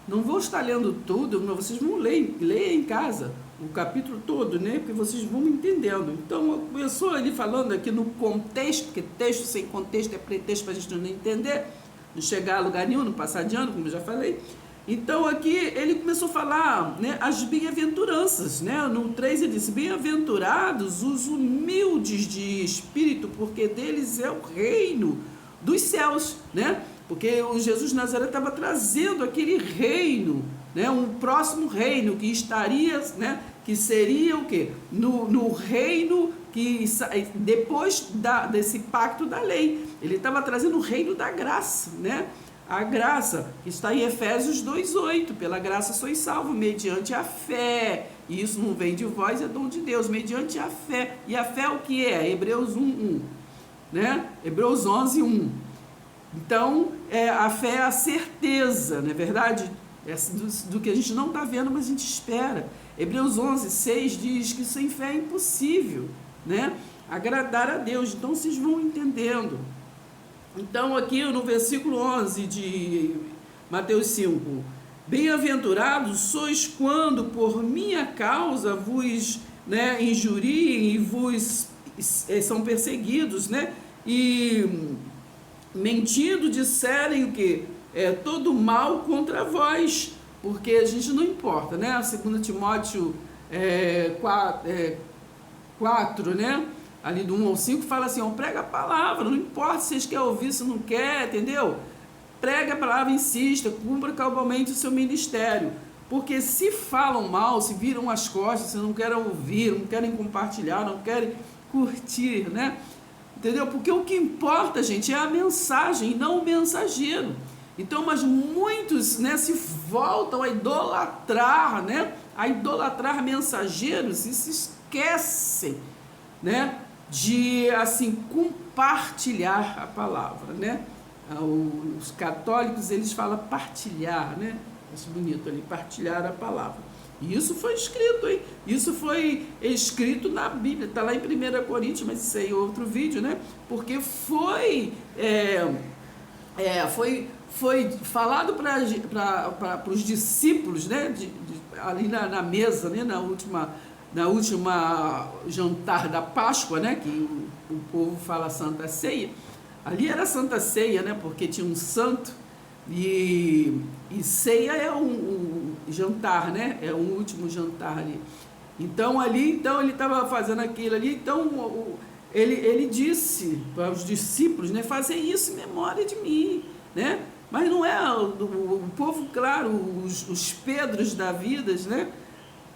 Não vou estar lendo tudo, mas vocês vão ler em casa o capítulo todo, né? Porque vocês vão entendendo. Então, começou ali falando aqui no contexto, porque texto sem contexto é pretexto para a gente não entender, não chegar a lugar nenhum, não passar de ano, como eu já falei. Então, aqui ele começou a falar, né, as bem-aventuranças, né? No 3 ele disse: bem-aventurados os humildes de espírito, porque deles é o reino dos céus, né? Porque o Jesus de Nazaré estava trazendo aquele reino, né, um próximo reino que estaria, né, que seria o quê? No reino que depois desse pacto da lei, ele estava trazendo o reino da graça, né? A graça que está em Efésios 2:8, pela graça sois salvos mediante a fé, e isso não vem de vós, é dom de Deus, mediante a fé. E a fé é o que é? Hebreus 1:1, né? Hebreus 11:1. Então, a fé é a certeza, não é verdade? Do que a gente não está vendo, mas a gente espera. Hebreus 11:6 diz que sem fé é impossível, né, agradar a Deus. Então, vocês vão entendendo. Então, aqui no versículo 11 de Mateus 5, bem-aventurados sois quando por minha causa vos, né, injuriem e vos são perseguidos, né, e mentindo disserem o que? Todo mal contra vós, porque a gente não importa, né? 2 Timóteo 4, né? Ali do 1 ao 5 fala assim, prega a palavra, não importa se vocês querem ouvir, se não quer, entendeu? Prega a palavra, insista, cumpra cabalmente o seu ministério, porque se falam mal, se viram as costas, se não querem ouvir, não querem compartilhar, não querem curtir, né? Entendeu? Porque o que importa, gente, é a mensagem, não o mensageiro. Então, mas muitos, né, se voltam a idolatrar, né, a idolatrar mensageiros e se esquecem, né, de, assim, compartilhar a palavra, né? Os católicos, eles falam partilhar, né? Acho bonito ali, partilhar a palavra. E isso foi escrito, hein? Isso foi escrito na Bíblia, está lá em 1 Coríntios, mas isso aí é outro vídeo, né? Porque foi falado para os discípulos, né? Ali na mesa, né? Na última jantar da Páscoa, né? Que o povo fala Santa Ceia. Ali era Santa Ceia, né? Porque tinha um santo. E ceia é um jantar, né? É um último jantar ali. Então ele estava fazendo aquilo ali. Então ele disse para os discípulos, né? Fazem isso em memória de mim, né? Mas não é o povo, claro, os Pedros da vida,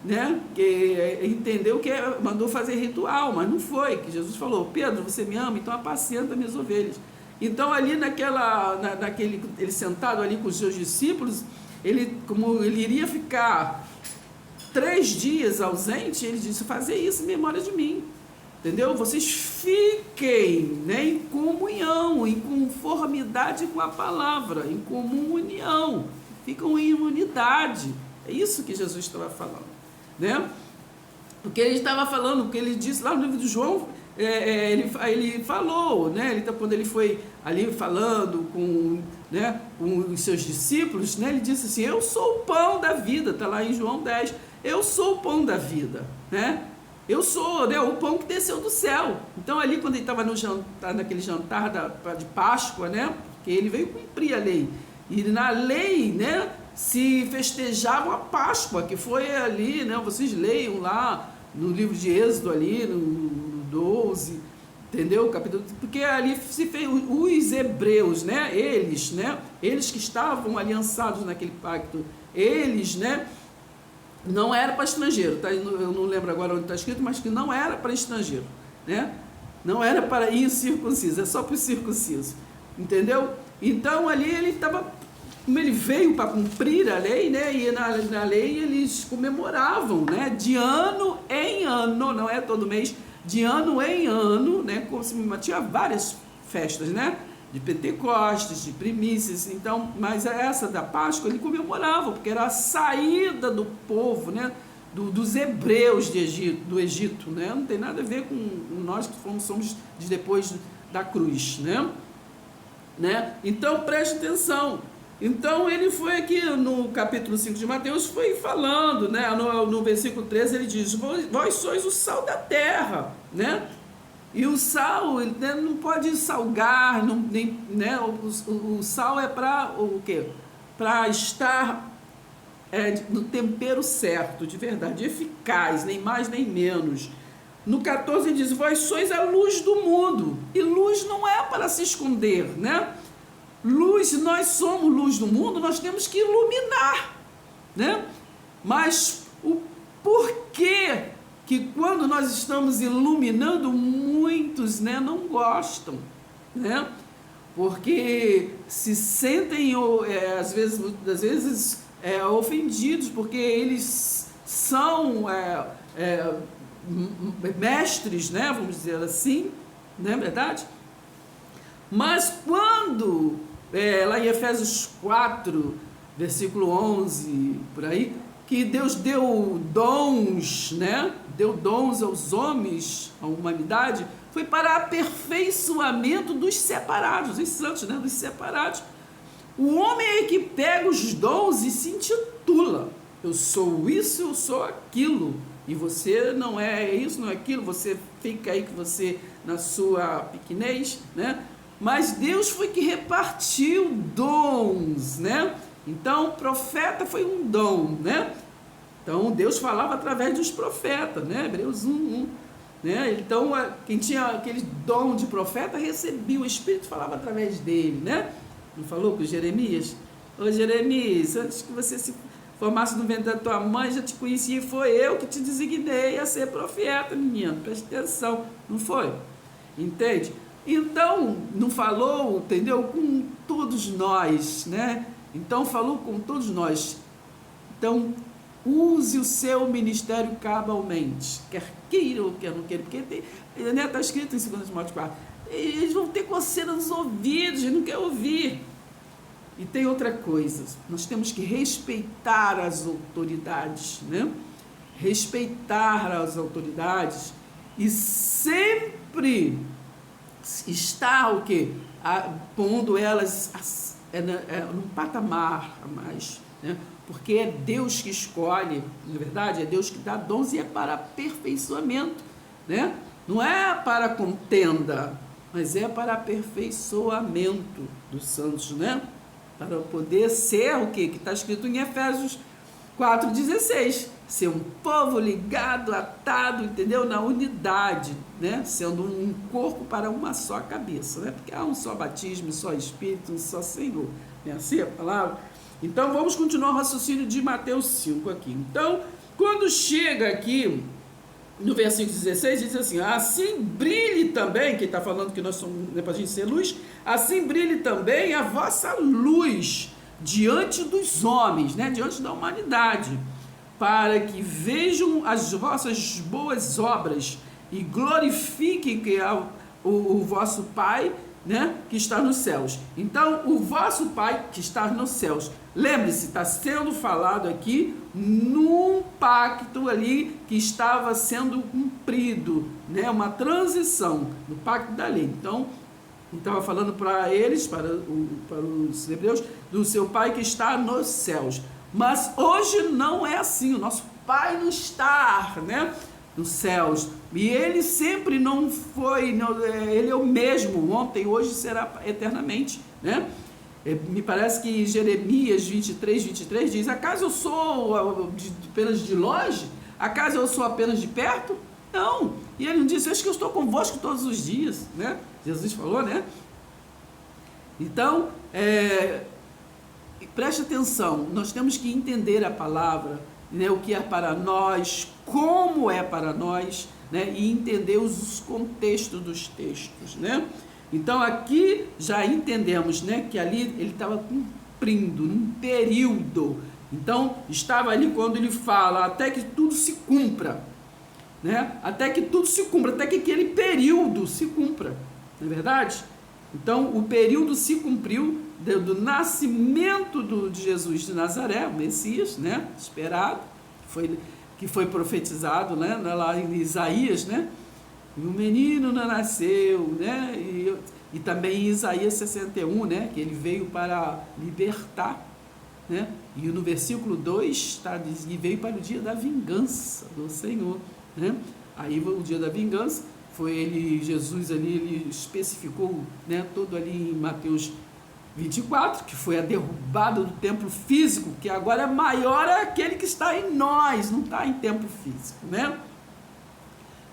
né? Que entendeu que mandou fazer ritual, mas não foi. Que Jesus falou: Pedro, você me ama, então apacenta minhas ovelhas. Então ali ele sentado ali com os seus discípulos, como ele iria ficar 3 dias ausente, ele disse: fazer isso em memória de mim, entendeu? Vocês fiquem, né, em comunhão, em conformidade com a palavra, em comunhão, ficam em unidade. É isso que Jesus estava falando, né? Porque ele estava falando, porque ele disse lá no livro de João, ele falou, né? Quando ele foi ali falando né, com os seus discípulos, né? Ele disse assim: eu sou o pão da vida, está lá em João 10, eu sou o pão da vida, né? Eu sou, né, o pão que desceu do céu. Então ali quando ele estava naquele jantar de Páscoa, né? Porque ele veio cumprir a lei, e na lei, né, se festejava a Páscoa, que foi ali, né? Vocês leiam lá no livro de Êxodo ali, no 12, entendeu? Capítulo, porque ali se fez os hebreus, né? Eles que estavam aliançados naquele pacto, eles, né? Não era para estrangeiro, tá? Eu não lembro agora onde está escrito, mas que não era para estrangeiro, né? Não era para incircunciso, é só para o circunciso, entendeu? Então ali ele estava, como ele veio para cumprir a lei, né? E na lei eles comemoravam, né? De ano em ano, não é todo mês, de ano em ano, né? Tinha várias festas, né? De Pentecostes, de primícias, então, mas essa da Páscoa ele comemorava, porque era a saída do povo, né? Dos hebreus do Egito, né? Não tem nada a ver com nós que somos de depois da cruz, né? Então preste atenção, Então ele foi aqui no capítulo 5 de Mateus, foi falando, né? No versículo 13 ele diz: vós sois o sal da terra, né? E o sal, ele não pode salgar, não, nem, né? O sal é para o quê? Para estar no tempero certo, de verdade, eficaz, nem mais nem menos. No 14 ele diz: vós sois a luz do mundo. E luz não é para se esconder, né? Luz, se nós somos luz do mundo, nós temos que iluminar, né? Mas o porquê que quando nós estamos iluminando, muitos, né, não gostam, né? Porque se sentem, às vezes ofendidos, porque eles são mestres, né, vamos dizer assim, não é verdade? Mas quando, lá em Efésios 4, versículo 11, por aí, que Deus deu dons, né? Deu dons aos homens, à humanidade, foi para aperfeiçoamento dos separados, dos santos, né? Dos separados. O homem é que pega os dons e se intitula: eu sou isso, eu sou aquilo. E você não é isso, não é aquilo, você fica aí que você, na sua pequenez, né? Mas Deus foi que repartiu dons, né? Então, profeta foi um dom, né? Então, Deus falava através dos profetas, né? Hebreus 1:1, né? Então, quem tinha aquele dom de profeta recebia, o Espírito falava através dele, né? Não falou com Jeremias? Ô Jeremias, antes que você se formasse no ventre da tua mãe, já te conhecia, e foi eu que te designei a ser profeta, menino, presta atenção, não foi? Entende? Então, não falou, entendeu? Com todos nós, né? Então, falou com todos nós. Então, use o seu ministério cabalmente, quer queira ou quer não queira, porque está escrito em 2 Timóteo 4, eles vão ter coceira nos ouvidos, eles não querem ouvir. E tem outra coisa, nós temos que respeitar as autoridades, né? Respeitar as autoridades e sempre estar o quê? Pondo elas num patamar a mais, né? Porque é Deus que escolhe, na verdade, é Deus que dá dons e é para aperfeiçoamento, né? Não é para contenda, mas é para aperfeiçoamento dos santos, né? Para poder ser o quê? Que está escrito em Efésios 4,16, ser um povo ligado, atado, entendeu? Na unidade, né? Sendo um corpo para uma só cabeça, né? Porque há um só batismo, um só Espírito, um só Senhor, não é assim a palavra? Então, vamos continuar o raciocínio de Mateus 5 aqui. Então, quando chega aqui no versículo 16, diz assim: assim brilhe também, quem está falando que nós somos, né, para a gente ser luz, assim brilhe também a vossa luz diante dos homens, né, diante da humanidade, para que vejam as vossas boas obras e glorifiquem que o vosso Pai, né, que está nos céus. Então, o vosso Pai que está nos céus, lembre-se, está sendo falado aqui num pacto ali que estava sendo cumprido, né, uma transição do pacto da lei. Então, estava falando para eles, para os hebreus, do seu Pai que está nos céus. Mas hoje não é assim, o nosso Pai não está, né, nos céus, e ele sempre não foi, ele é o mesmo, ontem, hoje, será eternamente, né? Me parece que Jeremias 23 diz: acaso eu sou apenas de longe? Acaso eu sou apenas de perto? Não, e ele não disse: acho que eu estou convosco todos os dias, né? Jesus falou, né? Então, preste atenção, nós temos que entender a palavra, né, o que é para nós, como é para nós, né, e entender os contextos dos textos, né? Então aqui já entendemos, né, que ali ele estava cumprindo um período. Então estava ali quando ele fala até que tudo se cumpra, né? Até que tudo se cumpra, até que aquele período se cumpra, não é verdade? Então o período se cumpriu do nascimento de Jesus de Nazaré, o Messias, né, esperado, que foi profetizado, né, lá em Isaías, né, e um menino nasceu, né? E também em Isaías 61, né? Que ele veio para libertar, né? E no versículo 2 está dizendo que veio para o dia da vingança do Senhor, né? Aí o dia da vingança foi ele, Jesus ali, ele especificou, né? Todo ali em Mateus 24, que foi a derrubada do templo físico, que agora é maior aquele que está em nós, não está em templo físico, né?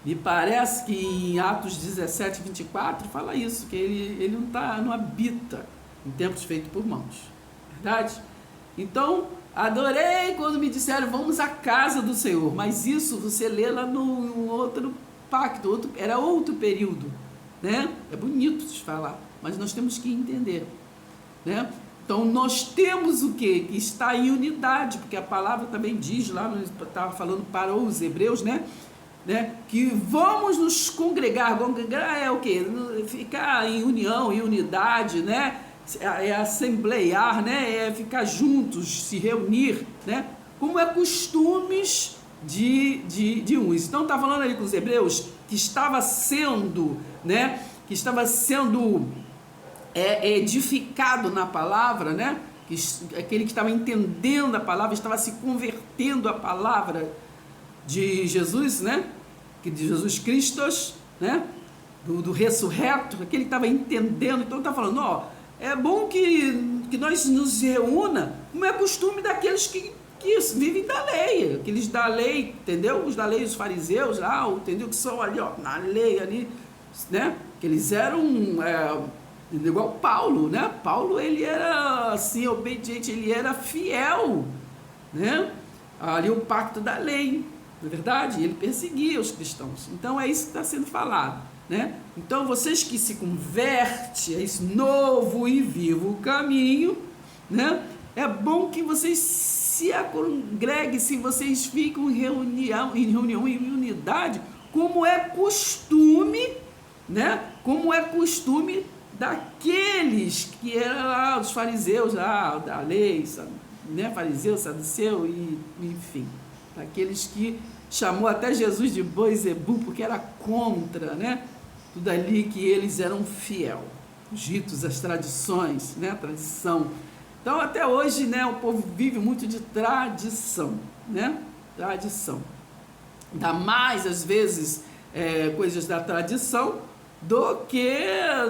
Me parece que em Atos 17, 24 fala isso, que ele não habita em templos feitos por mãos, verdade? Então, adorei quando me disseram, vamos à casa do Senhor, mas isso você lê lá no outro pacto, era outro período, né? É bonito de falar, mas nós temos que entender, né? Então nós temos o que? Que está em unidade, porque a palavra também diz lá, estava falando para os hebreus, né? Que vamos nos congregar é o que? Ficar em união, em unidade, né? É assembleiar, né? É ficar juntos, se reunir, né? Como é costumes de uns. Então está falando ali com os hebreus que estava sendo, né? Que estava sendo edificado na palavra, né? Aquele que estava entendendo a palavra, estava se convertendo à palavra de Jesus, né? De Jesus Cristo, né? Do ressurreto, aquele que estava entendendo. Então está falando, ó, é bom que nós nos reúna, como é costume daqueles que vivem da lei, aqueles da lei, entendeu? Os da lei, os fariseus lá, entendeu? Que são ali, ó, na lei ali, né? Que eles eram igual Paulo, né? Paulo, ele era assim, obediente, ele era fiel, né? Ali o pacto da lei, não é verdade? Ele perseguia os cristãos. Então é isso que está sendo falado, né? Então vocês que se convertem a esse novo e vivo caminho, né? É bom que vocês se congreguem, se vocês ficam em reunião, em unidade, como é costume, né? Como é costume daqueles que eram lá, os fariseus lá, da lei, né? Fariseu, saduceu, e enfim, daqueles que chamou até Jesus de Boi-Zebu, porque era contra, né? Tudo ali que eles eram fiel, os ritos, as tradições, né? Tradição. Então até hoje, né? O povo vive muito de tradição, né? Tradição. Ainda mais às vezes coisas da tradição do que,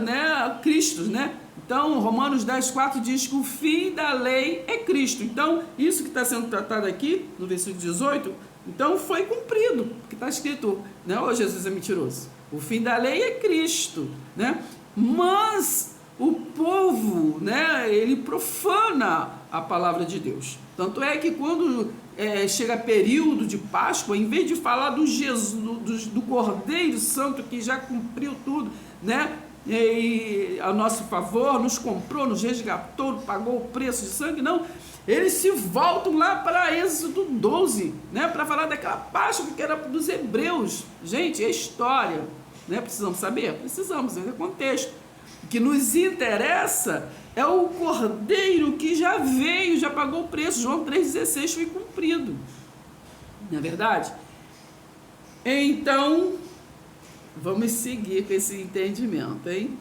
né, Cristo, né? Então, Romanos 10,4 diz que o fim da lei é Cristo. Então, isso que está sendo tratado aqui, no versículo 18, então foi cumprido, porque está escrito, né? Ô, Jesus é mentiroso. O fim da lei é Cristo, né? Mas o povo, né, ele profana a palavra de Deus. Tanto é que quando chega período de Páscoa, em vez de falar do Jesus, do Cordeiro Santo que já cumpriu tudo, né, e a nosso favor, nos comprou, nos resgatou, pagou o preço de sangue, não, eles se voltam lá para Êxodo 12, né, para falar daquela Páscoa que era dos hebreus. Gente, é história, né? Precisamos saber? Precisamos, é contexto. O que nos interessa é o Cordeiro que já veio, já pagou o preço. João 3,16 foi cumprido. Não é verdade? Então, vamos seguir com esse entendimento, hein?